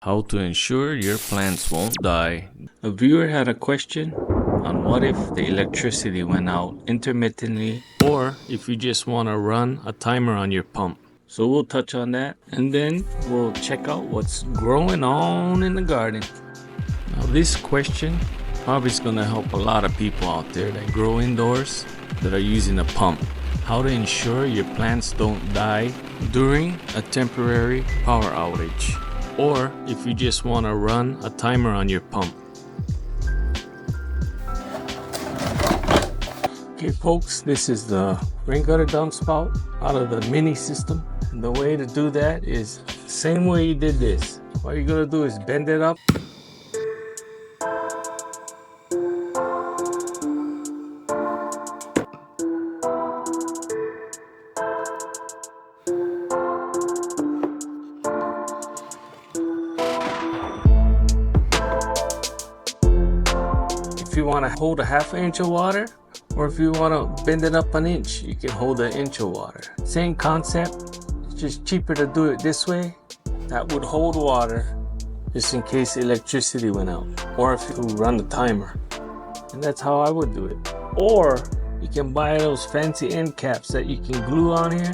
How to ensure your plants won't die. A viewer had a question on what if the electricity went out intermittently, or if you just want to run a timer on your pump. So we'll touch on that, and then we'll check out what's growing on in the garden. Now this question probably is going to help a lot of people out there that grow indoors that are using a pump. How to ensure your plants don't die during a temporary power outage, or if you just want to run a timer on your pump. Okay folks, this is the rain gutter downspout out of the mini system. And the way to do that is the same way you did this. What you're going to do is bend it up. If you want to hold a half inch of water, or if you want to bend it up an inch, you can hold an inch of water. Same concept, it's just cheaper to do it this way. That would hold water just in case the electricity went out, or if you run the timer. And that's how I would do it. Or you can buy those fancy end caps that you can glue on here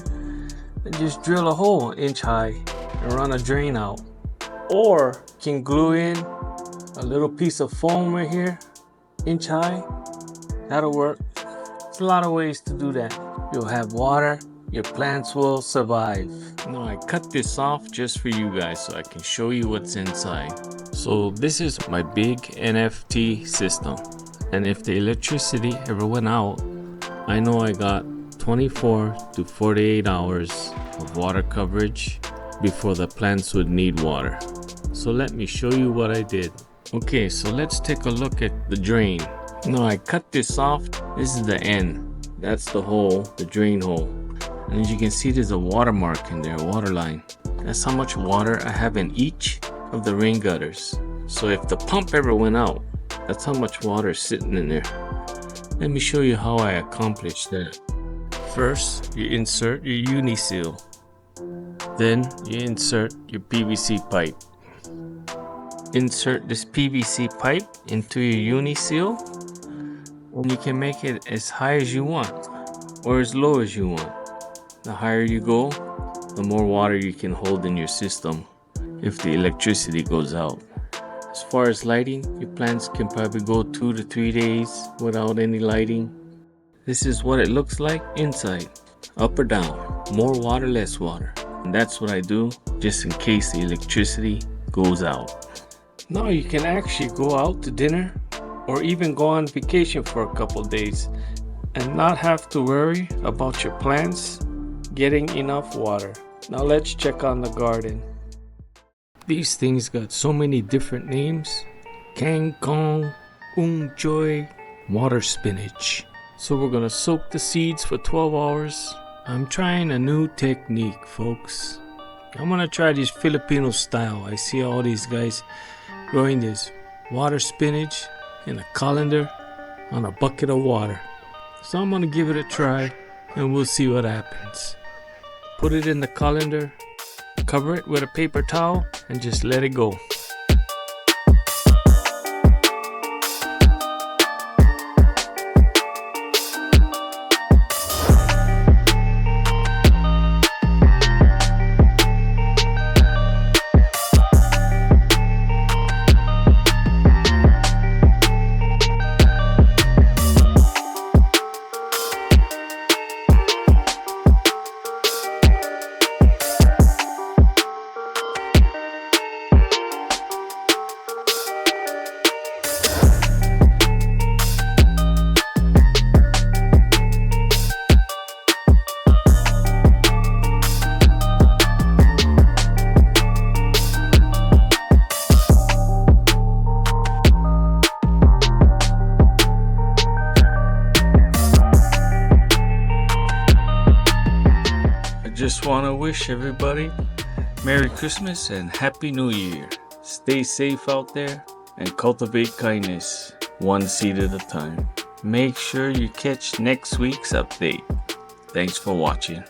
and just drill a hole an inch high and run a drain out. Or you can glue in a little piece of foam right here, inch high. That'll work. There's a lot of ways to do that. You'll have water, your plants will survive. Now I cut this off just for you guys so I can show you what's inside. So this is my big NFT system, and if the electricity ever went out, I know I got 24 to 48 hours of water coverage before the plants would need water. So let me show you what I did. Okay, so let's take a look at the drain. Now I cut this off. This is the end. That's the hole, the drain hole. And as you can see, there's a watermark in there, water line. That's how much water I have in each of the rain gutters. So if the pump ever went out, that's how much water is sitting in there. Let me show you how I accomplished that. First, you insert your uni-seal. Then you insert your PVC pipe. Insert this PVC pipe into your uni-seal, and you can make it as high as you want or as low as you want. The higher you go, the more water you can hold in your system if the electricity goes out. As far as lighting, your plants can probably go 2 to 3 days without any lighting. This is what it looks like inside, up or down, more water, less water. And that's what I do just in case the electricity goes out. Now you can actually go out to dinner or even go on vacation for a couple days and not have to worry about your plants getting enough water. Now let's check on the garden. These things got so many different names. Kangkong, Joy, water spinach. So we're gonna soak the seeds for 12 hours. I'm trying a new technique, folks. I'm gonna try this Filipino style. I see all these guys growing this water spinach in a colander on a bucket of water. So I'm gonna give it a try and we'll see what happens. Put it in the colander, cover it with a paper towel, and just let it go. Just want to wish everybody Merry Christmas and Happy New Year. Stay safe out there and cultivate kindness one seed at a time. Make sure you catch next week's update. Thanks for watching.